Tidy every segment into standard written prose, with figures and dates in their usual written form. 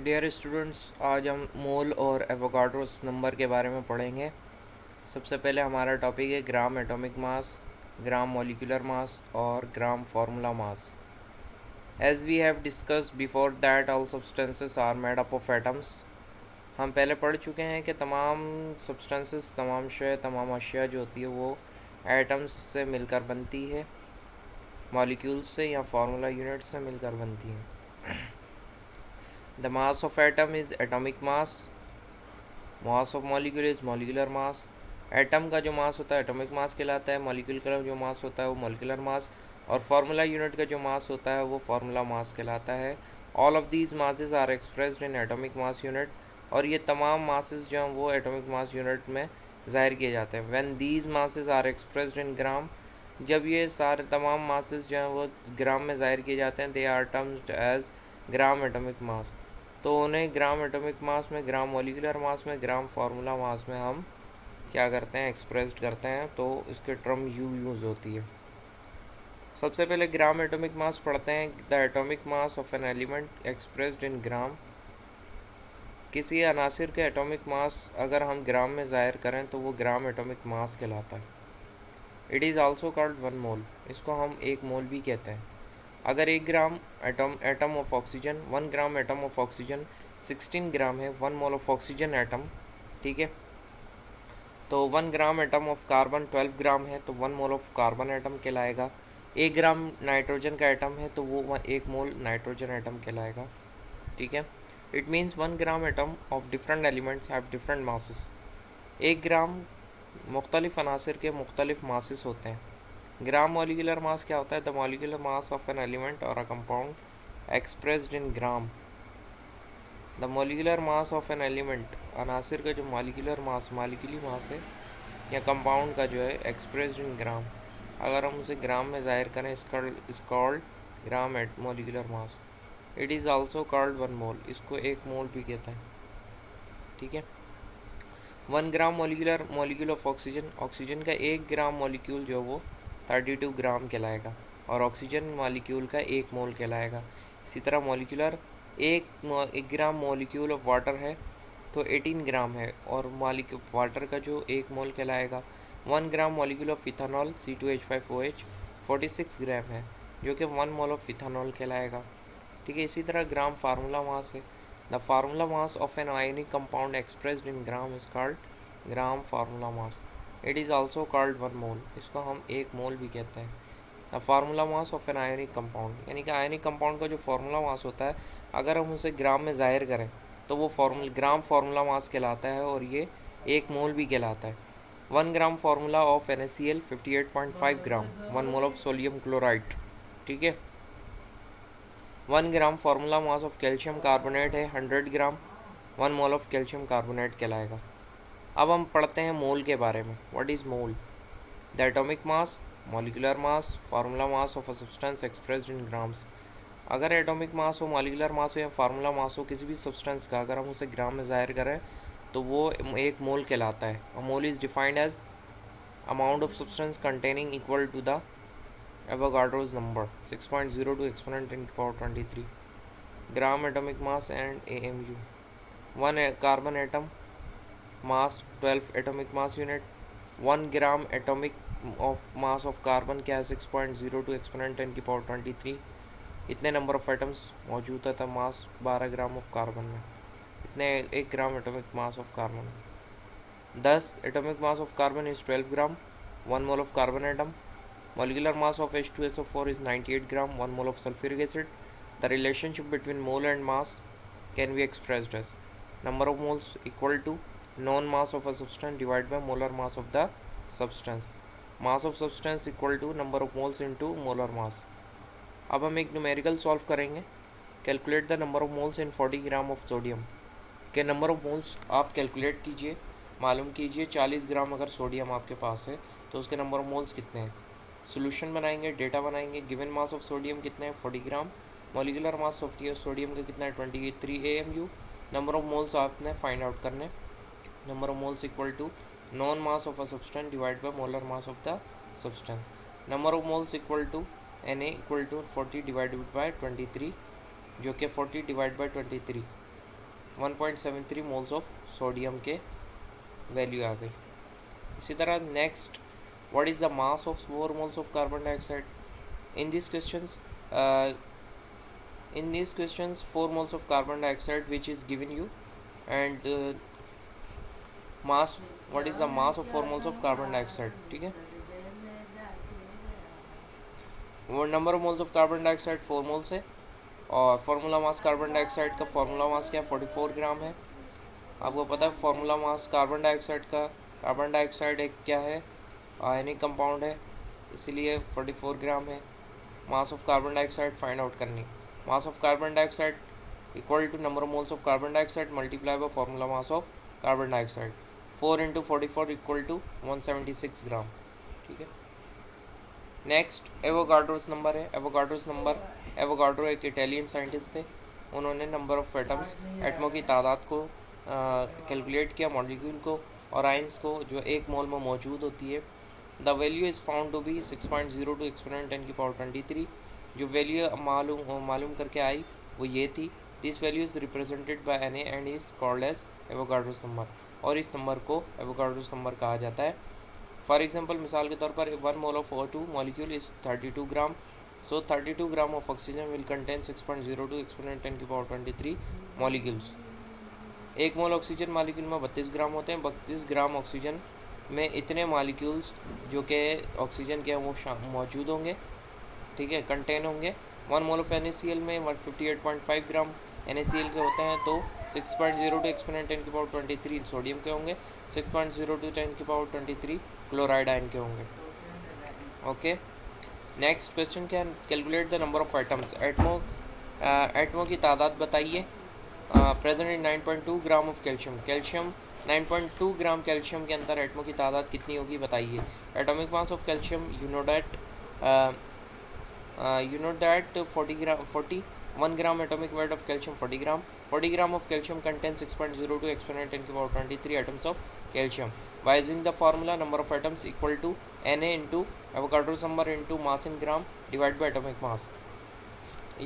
Dear students, आज हम मोल और एवोगाड्रोस नंबर के बारे में पढ़ेंगे। सबसे पहले हमारा टॉपिक है ग्राम एटॉमिक मास, ग्राम मॉलिक्यूलर मास और gram formula mass. As we have discussed before that all substances are made up of atoms. हम पहले पढ़ चुके हैं कि तमाम सब्सटेंसेस, तमाम शय, तमाम अशिया जो होती है वो एटम्स से मिलकर बनती है, मॉलिक्यूल्स से या फार्मूला यूनिट से मिलकर बनती है। The mass of atom is atomic mass. Mass of molecule is molecular mass. Atom का जो मास होता है एटॉमिक मास कहलाता है, मॉलिक्यूल का जो मास होता है वो मॉलिकुलर मास, और फार्मूला यूनिट का जो मास होता है वो फार्मूला मास कहलाता है। All of these masses are expressed in atomic mass unit, और ये तमाम मासेस जो हैं वो एटॉमिक मास यूनिट में ज़ाहिर किए जाते हैं। When these masses are expressed in gram, जब ये सारे तमाम मासेस जो हैं वो ग्राम में ज़ाहिर किए जाते हैं, they are termed as gram atomic mass. तो उन्हें ग्राम एटॉमिक मास में, ग्राम मॉलिकुलर मास में, ग्राम फार्मूला मास में हम क्या करते हैं, एक्सप्रेस्ड करते हैं, तो इसके टर्म यूज़ होती है। सबसे पहले ग्राम एटॉमिक मास पढ़ते हैं। The atomic mass of an element expressed in gram. किसी अनासिर के एटॉमिक मास अगर हम ग्राम में ज़ाहिर करें तो वो ग्राम एटॉमिक मास कहलाता है। It is also called 1 mole, इसको हम 1 मोल भी कहते हैं। अगर 1 gram atom of oxygen, 1 gram atom of oxygen 16 ग्राम है, 1 मोल ऑफ ऑक्सीजन एटम, ठीक है। तो 1 ग्राम एटम ऑफ कार्बन 12 ग्राम है, तो 1 मोल ऑफ कार्बन एटम कहलाएगा। 1 ग्राम नाइट्रोजन का एटम है तो वो 1 मोल नाइट्रोजन एटम कहलाएगा, ठीक है। It means 1 gram atom of different elements have different masses. 1 ग्राम मुख्तलिफ अनासिर के मुख्तलिफ मासेस होते हैं। ग्राम मॉलिकुलर मास क्या होता है? The molecular mass of an element और a compound expressed in gram. The molecular mass of an element, अनासिर का जो मॉलिकुलर मास, मॉलिक्यूली मास है या कंपाउंड का जो है, एक्सप्रेस्ड इन ग्राम, अगर हम उसे ग्राम में ज़ाहिर करें, is called gram at molecular mass. It is also called 1 mole, इसको 1 मोल भी कहते हैं, ठीक है। 1 gram molecule of oxygen, oxygen का 1 ग्राम मॉलिक्यूल जो वो 32 ग्राम कहलाएगा, और ऑक्सीजन मॉलिक्यूल का 1 मोल कहलाएगा। इसी तरह molecular 1 gram molecule of water है तो 18 ग्राम है, और वाटर का जो 1 मोल कहलाएगा। 1 gram molecule of ethanol C2H5OH 46 ग्राम है, जो कि 1 मोल ऑफ इथानॉल कहलाएगा, ठीक है। इसी तरह ग्राम फार्मूला मास है। The formula mass of an ionic compound expressed in gram is called gram formula mass. It is also called 1 mole, इसको हम 1 मोल भी कहते हैं। The formula mass of an ionic compound, यानी कि आयनिक कंपाउंड का जो फार्मूला मास होता है, अगर हम उसे ग्राम में ज़ाहिर करें तो वो ग्राम फार्मूला मास कहलाता है, और ये 1 मोल भी कहलाता है। 1 gram formula of NaCl 58.5 gram, 1 mole of sodium chloride, ठीक है। 1 gram formula mass of calcium carbonate है 100 gram, 1 mole of calcium carbonate कहलाएगा। अब हम पढ़ते हैं मोल के बारे में। What is mole? The atomic mass, molecular mass, formula mass of a substance expressed in grams. अगर एटॉमिक मास हो, मॉलिकुलर मास हो या फार्मूला मास हो किसी भी सब्सटेंस का, अगर हम उसे ग्राम में ज़ाहिर करें तो वो 1 मोल कहलाता है। A mole is defined as amount of substance containing equal to the Avogadro's number 6.02 exponent 10 to the power 23 gram atomic mass and AMU. 1 carbon atom mass 12 atomic mass unit. 1 gram atomic of mass of carbon क्या है? 6.02 exponent 10 की power 23। इतने number of atoms मौजूद था मास 12 gram of carbon में, इतने 1 ग्राम atomic mass of carbon. 10 atomic mass of carbon is 12 gram, 1 mole of carbon atom. Molecular mass of H2SO4 is 98 gram, 1 mole of sulfuric acid. The relationship between mole and mass can be expressed as number of moles equal to known mass of a substance divided by molar mass of the substance. Mass of substance equal to number of moles into molar mass. अब हम एक numerical solve करेंगे। Calculate the number of moles in 40 gram of sodium. के number of moles आप calculate कीजिए, मालूम कीजिए। 40 ग्राम अगर सोडियम आपके पास है तो उसके नंबर ऑफ मोल्स कितने हैं। सोल्यूशन बनाएंगे, डेटा बनाएंगे। गिवन मास ऑफ सोडियम कितने हैं? 40 gram. Molecular mass of sodium का कितना है? 23 AMU। नंबर ऑफ मोल्स आपने फाइंड आउट करने। Number of moles equal to known mass of a substance divide by molar mass of the substance. Number of moles equal to Na equal to 40 divided by 23, जो कि 40 divide by 23 1.73 moles of sodium के value आ गई। इसी तरह next, what is the mass of 4 moles of carbon dioxide? In this questions in these questions 4 moles of carbon dioxide which is given you, and mass, what is the mass of 4 moles of carbon dioxide? ठीक है, वो number of moles of carbon dioxide 4 moles है, और formula mass carbon dioxide का formula mass क्या 44 gram है। आपको पता है फार्मूला मास कार्बन डाइऑक्साइड का, कार्बन डाइऑक्साइड एक क्या है, आयनिक कंपाउंड है, इसीलिए 44 ग्राम है। Mass of carbon dioxide find out करनी, mass of carbon dioxide equal to number of moles of carbon dioxide multiply by formula mass of carbon dioxide. 4 into 44 equal to 176 gram. ठीक है, next Avogadro's number है। Avogadro's number, Avogadro एक Italian scientist थे, उन्होंने number of atoms, एटमों की तादाद को कैलकुलेट किया, मॉलिक्यूल को और आइंस को जो एक मोल में मौजूद होती है। The value is found to be 6.02 exponent 10 की पावर 23। जो वैल्यू मालूम करके आई वो ये थी। This value is represented by N and is called as Avogadro's number, और इस नंबर को एवोगाड्रोस नंबर कहा जाता है। फॉर एग्जाम्पल, मिसाल के तौर पर 1 mole of O2 molecule is 32 gram, so 32 gram of oxygen will contain 6.02 exponent 10 की पावर 23 मॉलिक्यूल्स। एक मोल ऑक्सीजन मॉलिक्यूल में 32 ग्राम होते हैं। 32 ग्राम ऑक्सीजन में इतने मॉलिक्यूल्स जो कि ऑक्सीजन के वो मौजूद होंगे, ठीक है, कंटेन होंगे। 1 मोल ऑफ NaCl में 158.5 ग्राम NaCl के होते हैं, तो 6.02 एक्सपोनेंट 10 की पावर 23 सोडियम के होंगे, 6.02 10 की पावर 23 क्लोराइड आयन के होंगे। ओके, नेक्स्ट क्वेश्चन क्या है, calculate the number of atoms. एटमों की तादाद बताइए। Present in 9.2 gram of calcium 9.2 gram calcium के अंदर एटमों की तादाद कितनी होगी बताइए। Atomic mass of calcium you know that 41 gram atomic weight of calcium 40 gram of calcium contain 6.02 exponent 10 की power 23 atoms of calcium. By using the formula, number of atoms equal to Na into Avogadro's number into mass in gram divided by atomic mass.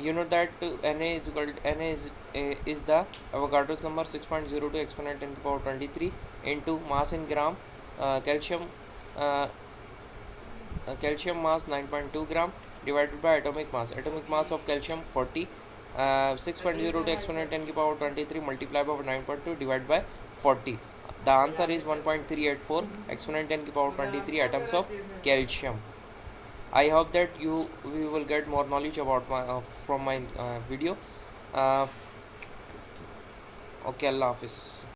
You know that Na is equal to, is the Avogadro's number 6.02 exponent 10 to the power 23 into mass in gram. Calcium mass 9.2 gram divided by atomic mass. Atomic mass of calcium 40. 6.02 exponent 10 to the power 23 multiplied by 9.2 divided by 40. The answer is 1.384 exponent 10 to the power 23 atoms of calcium. I hope that we will get more knowledge about from my video. Okay, Allah Hafiz.